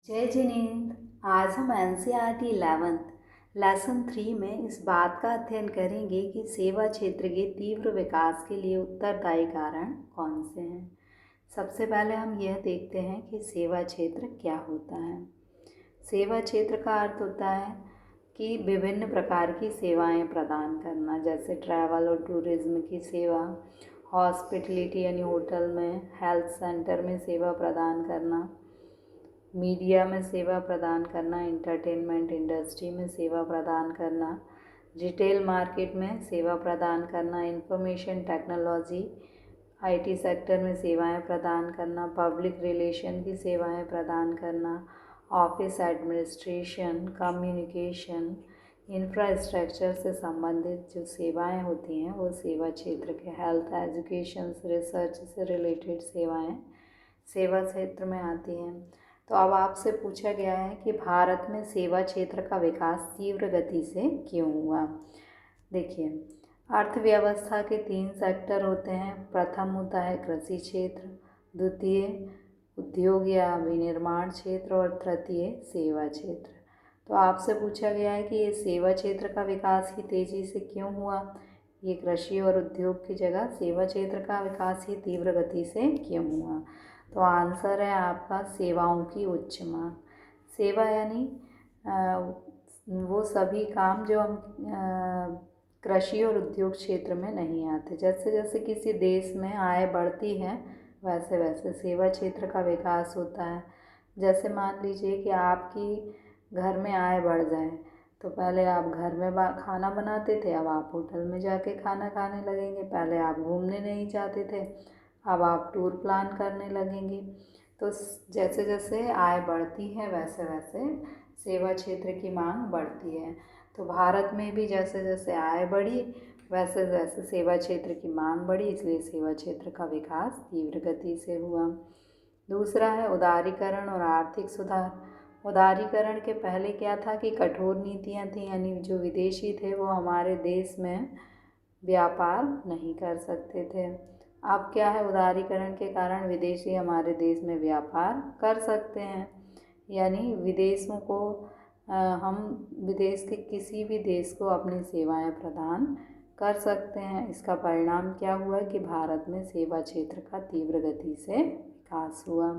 जय जिनेंद्र। आज हम NCERT 11th लेसन 3 में इस बात का अध्ययन करेंगे कि सेवा क्षेत्र के तीव्र विकास के लिए उत्तरदायी कारण कौन से हैं। सबसे पहले हम यह देखते हैं कि सेवा क्षेत्र क्या होता है। सेवा क्षेत्र का अर्थ होता है कि विभिन्न प्रकार की सेवाएं प्रदान करना, जैसे ट्रैवल और टूरिज्म की सेवा, हॉस्पिटलिटी यानी होटल में, हेल्थ सेंटर में सेवा प्रदान करना, मीडिया में सेवा प्रदान करना, एंटरटेनमेंट इंडस्ट्री में सेवा प्रदान करना, रिटेल मार्केट में सेवा प्रदान करना, इंफॉर्मेशन टेक्नोलॉजी IT सेक्टर में सेवाएं प्रदान करना, पब्लिक रिलेशन की सेवाएं प्रदान करना, ऑफिस एडमिनिस्ट्रेशन, कम्युनिकेशन, इंफ्रास्ट्रक्चर से संबंधित जो सेवाएं होती हैं वो सेवा क्षेत्र के, हेल्थ, एजुकेशन, रिसर्च से रिलेटेड सेवाएं सेवा क्षेत्र में आती हैं। तो अब आपसे पूछा गया है कि भारत में सेवा क्षेत्र का विकास तीव्र गति से क्यों हुआ। देखिए, अर्थव्यवस्था के 3 सेक्टर होते हैं। प्रथम होता है कृषि क्षेत्र, द्वितीय उद्योग या विनिर्माण क्षेत्र और तृतीय सेवा क्षेत्र। तो आपसे पूछा गया है कि ये सेवा क्षेत्र का विकास ही तेज़ी से क्यों हुआ। ये कृषि और उद्योग की जगह सेवा क्षेत्र का विकास ही तीव्र गति से क्यों हुआ। तो आंसर है आपका सेवाओं की उच्च मांग। सेवा यानी वो सभी काम जो हम कृषि और उद्योग क्षेत्र में नहीं आते। जैसे जैसे किसी देश में आय बढ़ती है वैसे वैसे सेवा क्षेत्र का विकास होता है। जैसे मान लीजिए कि आपकी घर में आय बढ़ जाए तो पहले आप घर में खाना बनाते थे, अब आप होटल में जाके खाना खाने लगेंगे। पहले आप घूमने नहीं जाते थे, अब आप टूर प्लान करने लगेंगे। तो जैसे जैसे आय बढ़ती है वैसे वैसे सेवा क्षेत्र की मांग बढ़ती है। तो भारत में भी जैसे जैसे आय बढ़ी वैसे वैसे सेवा क्षेत्र की मांग बढ़ी, इसलिए सेवा क्षेत्र का विकास तीव्र गति से हुआ। दूसरा है उदारीकरण और आर्थिक सुधार। उदारीकरण के पहले क्या था कि कठोर नीतियाँ थी, यानी जो विदेशी थे वो हमारे देश में व्यापार नहीं कर सकते थे। अब क्या है, उदारीकरण के कारण विदेशी हमारे देश में व्यापार कर सकते हैं, यानी विदेशों को हम विदेश के किसी भी देश को अपनी सेवाएं प्रदान कर सकते हैं। इसका परिणाम क्या हुआ कि भारत में सेवा क्षेत्र का तीव्र गति से विकास हुआ।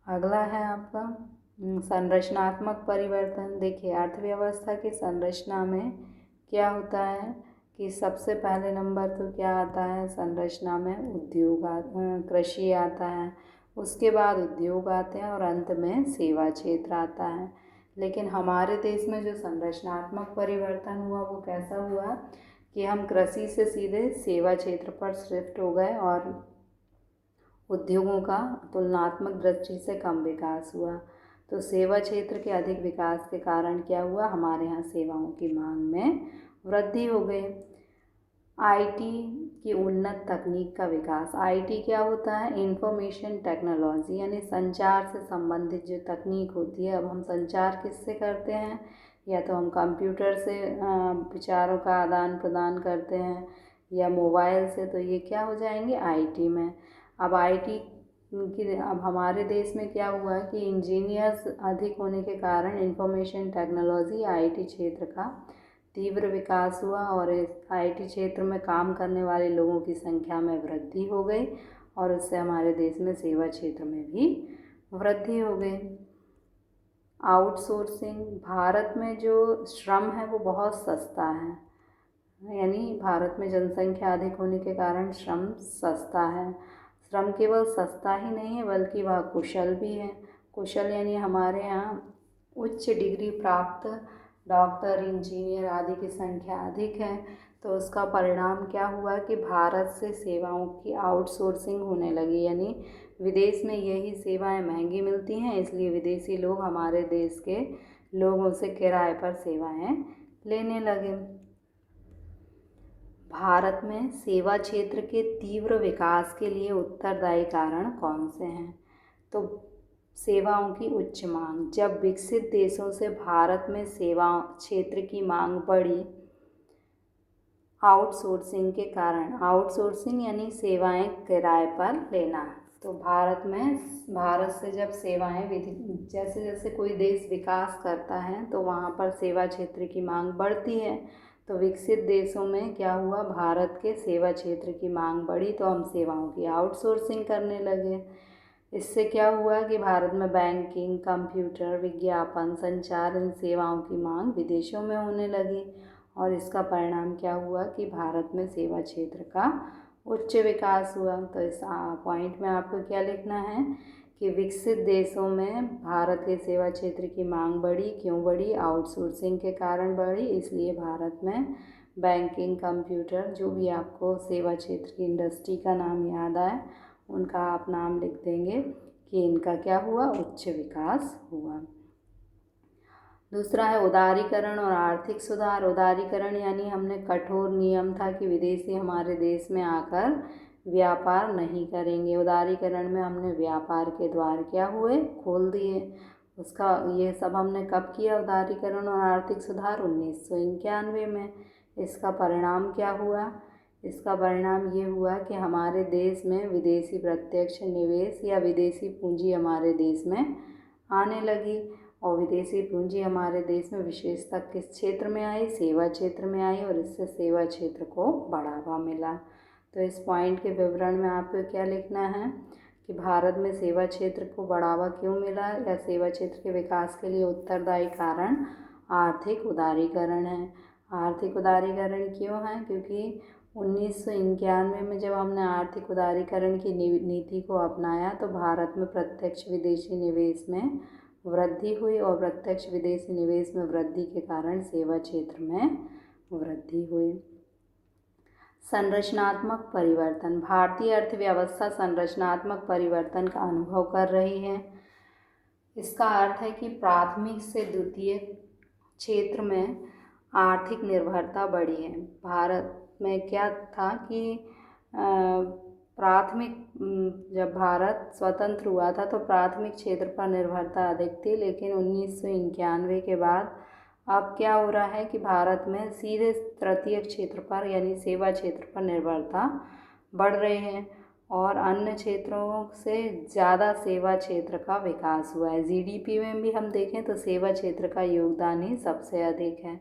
अगला है आपका संरचनात्मक परिवर्तन। देखिए, अर्थव्यवस्था की संरचना में क्या होता है कि सबसे पहले नंबर तो क्या आता है संरचना में, उद्योग कृषि आता है, उसके बाद उद्योग आते हैं और अंत में सेवा क्षेत्र आता है। लेकिन हमारे देश में जो संरचनात्मक परिवर्तन हुआ वो कैसा हुआ कि हम कृषि से सीधे सेवा क्षेत्र पर शिफ्ट हो गए और उद्योगों का तुलनात्मक दृष्टि से कम विकास हुआ। तो सेवा क्षेत्र के अधिक विकास के कारण क्या हुआ, हमारे यहाँ सेवाओं की मांग में वृद्धि हो गई। IT की उन्नत तकनीक का विकास। IT क्या होता है, इंफॉर्मेशन टेक्नोलॉजी, यानी संचार से संबंधित जो तकनीक होती है। अब हम संचार किससे करते हैं, या तो हम कंप्यूटर से विचारों का आदान प्रदान करते हैं या मोबाइल से, तो ये क्या हो जाएंगे IT में। अब अब हमारे देश में क्या हुआ कि इंजीनियर्स अधिक होने के कारण इंफॉर्मेशन टेक्नोलॉजी IT क्षेत्र का तीव्र विकास हुआ और इस IT क्षेत्र में काम करने वाले लोगों की संख्या में वृद्धि हो गई और उससे हमारे देश में सेवा क्षेत्र में भी वृद्धि हो गई। आउटसोर्सिंग। भारत में जो श्रम है वो बहुत सस्ता है, यानी भारत में जनसंख्या अधिक होने के कारण श्रम सस्ता है। श्रम केवल सस्ता ही नहीं है बल्कि वह कुशल भी है। कुशल यानी हमारे यहाँ उच्च डिग्री प्राप्त डॉक्टर, इंजीनियर आदि की संख्या अधिक है। तो उसका परिणाम क्या हुआ कि भारत से सेवाओं की आउटसोर्सिंग होने लगी, यानी विदेश में यही सेवाएं महंगी मिलती हैं, इसलिए विदेशी लोग हमारे देश के लोगों से किराए पर सेवाएं लेने लगे। भारत में सेवा क्षेत्र के तीव्र विकास के लिए उत्तरदायी कारण कौन से हैं। तो सेवाओं की उच्च मांग। जब विकसित देशों से भारत में सेवा क्षेत्र की मांग बढ़ी आउटसोर्सिंग के कारण। आउटसोर्सिंग यानी सेवाएं किराए पर लेना। तो भारत से जब सेवाएं जैसे जैसे कोई देश विकास करता है तो वहाँ पर सेवा क्षेत्र की मांग बढ़ती है। तो विकसित देशों में क्या हुआ, भारत के सेवा क्षेत्र की मांग बढ़ी तो हम सेवाओं की आउटसोर्सिंग करने लगे। इससे क्या हुआ कि भारत में बैंकिंग, कंप्यूटर, विज्ञापन, संचार, इन सेवाओं की मांग विदेशों में होने लगी। और इसका परिणाम क्या हुआ कि भारत में सेवा क्षेत्र का उच्च विकास हुआ। तो इस पॉइंट में आपको क्या लिखना है कि विकसित देशों में भारत के सेवा क्षेत्र की मांग बढ़ी। क्यों बढ़ी? आउटसोर्सिंग के कारण बढ़ी। इसलिए भारत में बैंकिंग, कंप्यूटर, जो भी आपको सेवा क्षेत्र की इंडस्ट्री का नाम याद आए उनका आप नाम लिख देंगे कि इनका क्या हुआ, उच्च विकास हुआ। दूसरा है उदारीकरण और आर्थिक सुधार। उदारीकरण यानी हमने कठोर नियम था कि विदेशी हमारे देश में आकर व्यापार नहीं करेंगे। उदारीकरण में हमने व्यापार के द्वार क्या हुए, खोल दिए। उसका ये सब हमने कब किया, उदारीकरण और आर्थिक सुधार 1991 में। इसका परिणाम क्या हुआ? इसका परिणाम ये हुआ कि हमारे देश में विदेशी प्रत्यक्ष निवेश या विदेशी पूंजी हमारे देश में आने लगी। और विदेशी पूंजी हमारे देश में विशेषतः किस क्षेत्र में आई, सेवा क्षेत्र में आई, और इससे सेवा क्षेत्र को बढ़ावा मिला। तो इस पॉइंट के विवरण में आपको क्या लिखना है कि भारत में सेवा क्षेत्र को बढ़ावा क्यों मिला या सेवा क्षेत्र के विकास के लिए उत्तरदायी कारण आर्थिक उदारीकरण है। आर्थिक उदारीकरण क्यों है? क्योंकि 1991 में जब हमने आर्थिक उदारीकरण की नीति को अपनाया तो भारत में प्रत्यक्ष विदेशी निवेश में वृद्धि हुई और प्रत्यक्ष विदेशी निवेश में वृद्धि के कारण सेवा क्षेत्र में वृद्धि हुई। संरचनात्मक परिवर्तन। भारतीय अर्थव्यवस्था संरचनात्मक परिवर्तन का अनुभव कर रही है। इसका अर्थ है कि प्राथमिक से द्वितीय क्षेत्र में आर्थिक निर्भरता बढ़ी है। भारत में क्या था कि जब भारत स्वतंत्र हुआ था तो प्राथमिक क्षेत्र पर निर्भरता अधिक थी, लेकिन 1991 के बाद अब क्या हो रहा है कि भारत में सीधे तृतीय क्षेत्र पर यानी सेवा क्षेत्र पर निर्भरता बढ़ रही है और अन्य क्षेत्रों से ज़्यादा सेवा क्षेत्र का विकास हुआ है। जीडीपी में भी हम देखें तो सेवा क्षेत्र का योगदान ही सबसे अधिक है।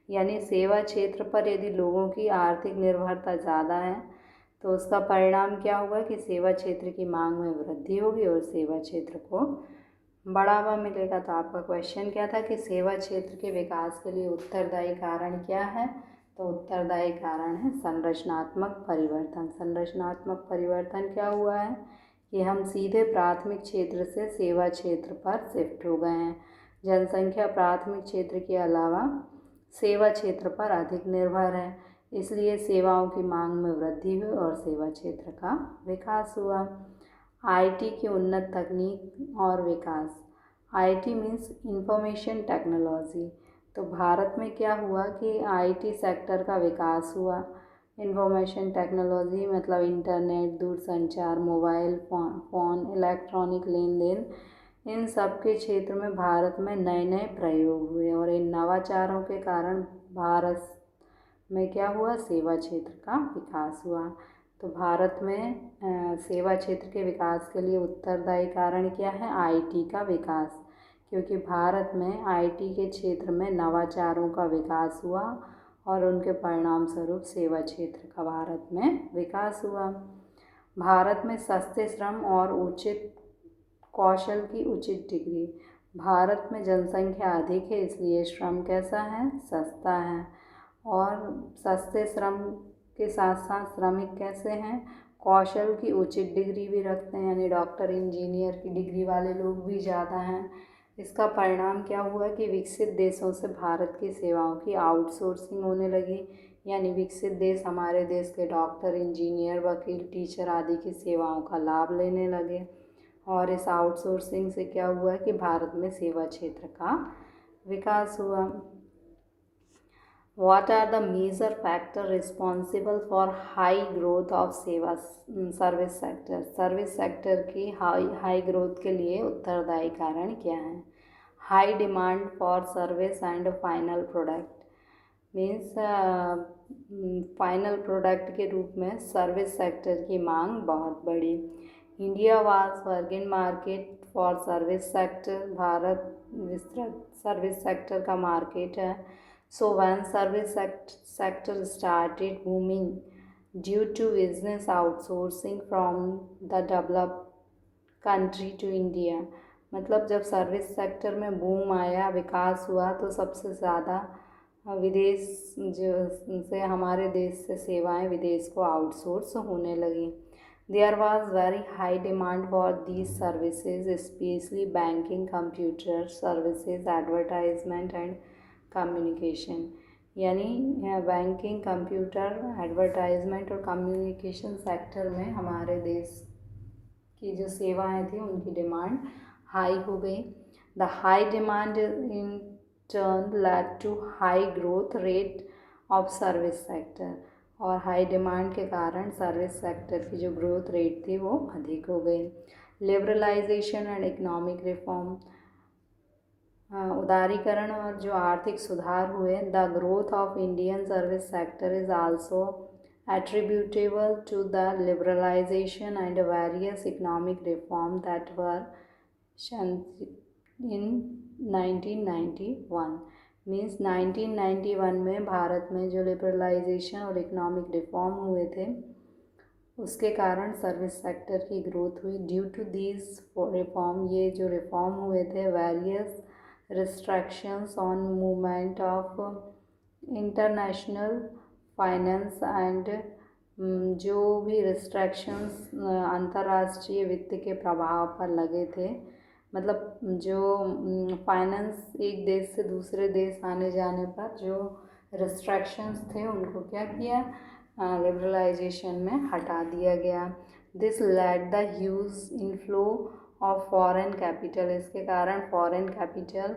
यानी सेवा क्षेत्र पर यदि लोगों की आर्थिक निर्भरता ज़्यादा है तो उसका परिणाम क्या होगा कि सेवा क्षेत्र की मांग में वृद्धि होगी और सेवा क्षेत्र को बढ़ावा मिलेगा। तो आपका क्वेश्चन क्या था कि सेवा क्षेत्र के विकास के लिए उत्तरदायी कारण क्या है? तो उत्तरदायी कारण है संरचनात्मक परिवर्तन। संरचनात्मक परिवर्तन क्या हुआ है कि हम सीधे प्राथमिक क्षेत्र से सेवा क्षेत्र पर शिफ्ट हो गए हैं। जनसंख्या प्राथमिक क्षेत्र के अलावा सेवा क्षेत्र पर अधिक निर्भर है, इसलिए सेवाओं की मांग में वृद्धि हुई और सेवा क्षेत्र का विकास हुआ। आईटी की उन्नत तकनीक और विकास। IT means information technology. तो भारत में क्या हुआ कि आईटी सेक्टर का विकास हुआ। इंफॉर्मेशन टेक्नोलॉजी मतलब इंटरनेट, दूरसंचार, मोबाइल फ़ोन, इलेक्ट्रॉनिक लेन देन, इन सब के क्षेत्र में भारत में नए नए प्रयोग हुए और इन नवाचारों के कारण भारत में क्या हुआ, सेवा क्षेत्र का विकास हुआ। तो भारत में सेवा क्षेत्र के विकास के लिए उत्तरदायी कारण क्या है? आईटी का विकास, क्योंकि भारत में आईटी के क्षेत्र में नवाचारों का विकास हुआ और उनके परिणाम स्वरूप सेवा क्षेत्र का भारत में विकास हुआ। भारत में सस्ते श्रम और उचित कौशल की उचित डिग्री। भारत में जनसंख्या अधिक है इसलिए श्रम कैसा है, सस्ता है, और सस्ते श्रम के साथ साथ श्रमिक कैसे हैं, कौशल की उचित डिग्री भी रखते हैं, यानी डॉक्टर, इंजीनियर की डिग्री वाले लोग भी ज़्यादा हैं। इसका परिणाम क्या हुआ कि विकसित देशों से भारत की सेवाओं की आउटसोर्सिंग होने लगी, यानी विकसित देश हमारे देश के डॉक्टर, इंजीनियर, वकील, टीचर आदि की सेवाओं का लाभ लेने लगे और इस आउटसोर्सिंग से क्या हुआ कि भारत में सेवा क्षेत्र का विकास हुआ। What are the major factors responsible for high growth of service sector? Service sector की हाई ग्रोथ के लिए उत्तरदायी कारण क्या है? High demand for service and final product means final product के रूप में सर्विस सेक्टर की मांग बहुत बढ़ी। India was working market for service sector, Bharat विस्तृत सर्विस सेक्टर का मार्केट है. So when service sector started booming due to business outsourcing from the developed country to India. मतलब जब सर्विस सेक्टर में बूम आया, विकास हुआ, तो सबसे ज़्यादा विदेश जो से हमारे देश से सेवाएं विदेश को आउटसोर्स होने लगी. There was very high demand for these services, specially banking, computer services, advertisement and communication. यानी बैंकिंग, कंप्यूटर, एडवर्टाइजमेंट और कम्युनिकेशन सेक्टर में हमारे देश की जो सेवाएं थी उनकी डिमांड हाई हो गई. The high demand in turn led to high growth rate of service sector. और हाई डिमांड के कारण सर्विस सेक्टर की जो ग्रोथ रेट थी वो अधिक हो गई. लिबरलाइजेशन एंड इकोनॉमिक रिफॉर्म, उदारीकरण और जो आर्थिक सुधार हुए. The growth of Indian service sector is also attributable to the liberalization and various economic reform that were in 1991. Means 1991 में भारत में जो लिबरलाइजेशन और इकोनॉमिक रिफॉर्म हुए थे उसके कारण सर्विस सेक्टर की ग्रोथ हुई. ड्यू टू दीज रिफॉर्म, ये जो रिफॉर्म हुए थे, various restrictions on movement of international finance and जो भी रिस्ट्रिक्शंस अंतर्राष्ट्रीय वित्त के प्रभाव पर लगे थे. मतलब जो फाइनेंस एक देश से दूसरे देश आने जाने पर जो रिस्ट्रिक्शंस थे उनको क्या किया, लिबरलाइजेशन में हटा दिया गया. This led the huge inflow of foreign capital. इसके कारण foreign capital,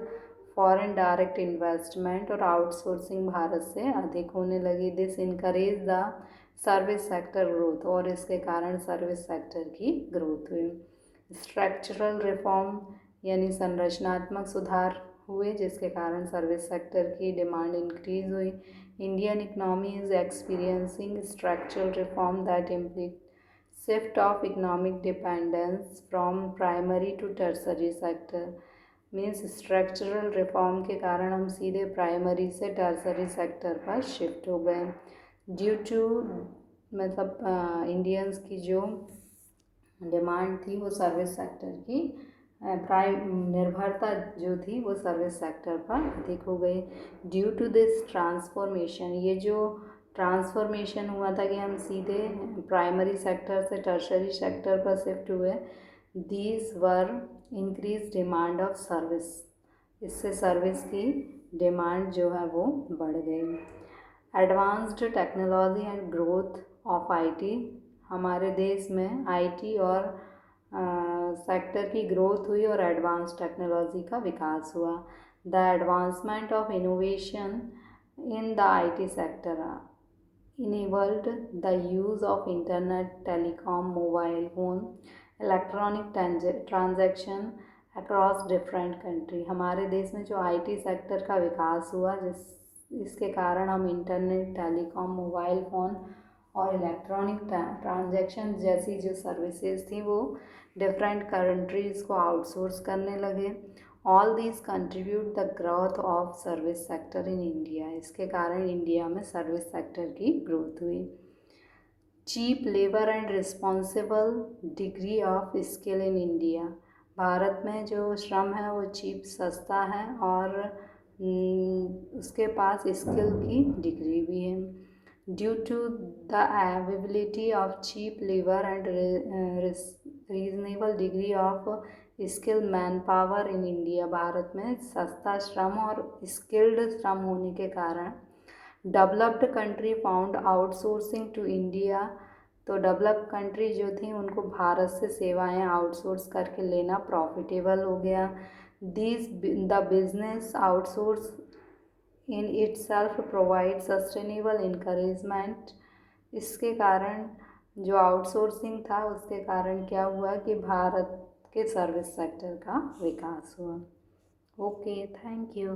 foreign direct investment और आउटसोर्सिंग भारत से अधिक होने लगी. This encourage the service sector growth. और इसके कारण सर्विस सेक्टर की ग्रोथ हुई. स्ट्रक्चरल रिफॉर्म यानी संरचनात्मक सुधार हुए जिसके कारण सर्विस सेक्टर की डिमांड इंक्रीज हुई. Indian economy is experiencing structural reform that imply shift of economic dependence from primary to tertiary sector. Means structural reform के कारण हम सीधे प्राइमरी से टर्सरी सेक्टर पर शिफ्ट हो गए. ड्यू टू मतलब इंडियंस की जो डिमांड थी वो सर्विस सेक्टर की निर्भरता जो थी वो सर्विस सेक्टर पर अधिक हो गई. ड्यू टू दिस ट्रांसफॉर्मेशन, ये जो ट्रांसफॉर्मेशन हुआ था कि हम सीधे प्राइमरी सेक्टर से टर्शरी सेक्टर पर शिफ्ट हुए, these were increase demand of service. इससे सर्विस की डिमांड जो है वो बढ़ गई. Advanced technology and growth of IT. हमारे देश में आईटी और सेक्टर की ग्रोथ हुई और एडवांस टेक्नोलॉजी का विकास हुआ. The advancement of innovation in the IT sector enabled the use of internet, telecom, mobile phone, electronic transaction across different country. हमारे देश में जो आईटी सेक्टर का विकास हुआ इसके कारण हम इंटरनेट, टेलीकॉम, मोबाइल फ़ोन और इलेक्ट्रॉनिक ट्रांजैक्शन जैसी जो सर्विसेज थी वो डिफरेंट कंट्रीज़ को आउटसोर्स करने लगे. All these contribute the growth of service sector in India. इसके कारण इंडिया में सर्विस सेक्टर की ग्रोथ हुई. Cheap labour and responsible degree of skill in India. Bharat में जो श्रम है वो चीप, सस्ता है और उसके पास स्किल की डिग्री भी है. Due to the availability of cheap labour and reasonable degree of skilled man power in India. Bharat में सस्ता श्रम और स्किल्ड श्रम होने के कारण developed country found outsourcing to India. तो डेवलप्ड कंट्री जो थी उनको भारत से सेवाएं आउटसोर्स करके लेना प्रॉफिटेबल हो गया. The business outsource in itself provide sustainable encouragement. इसके कारण जो आउटसोर्सिंग था उसके कारण क्या हुआ कि भारत के सर्विस सेक्टर का विकास हुआ. Okay, thank you.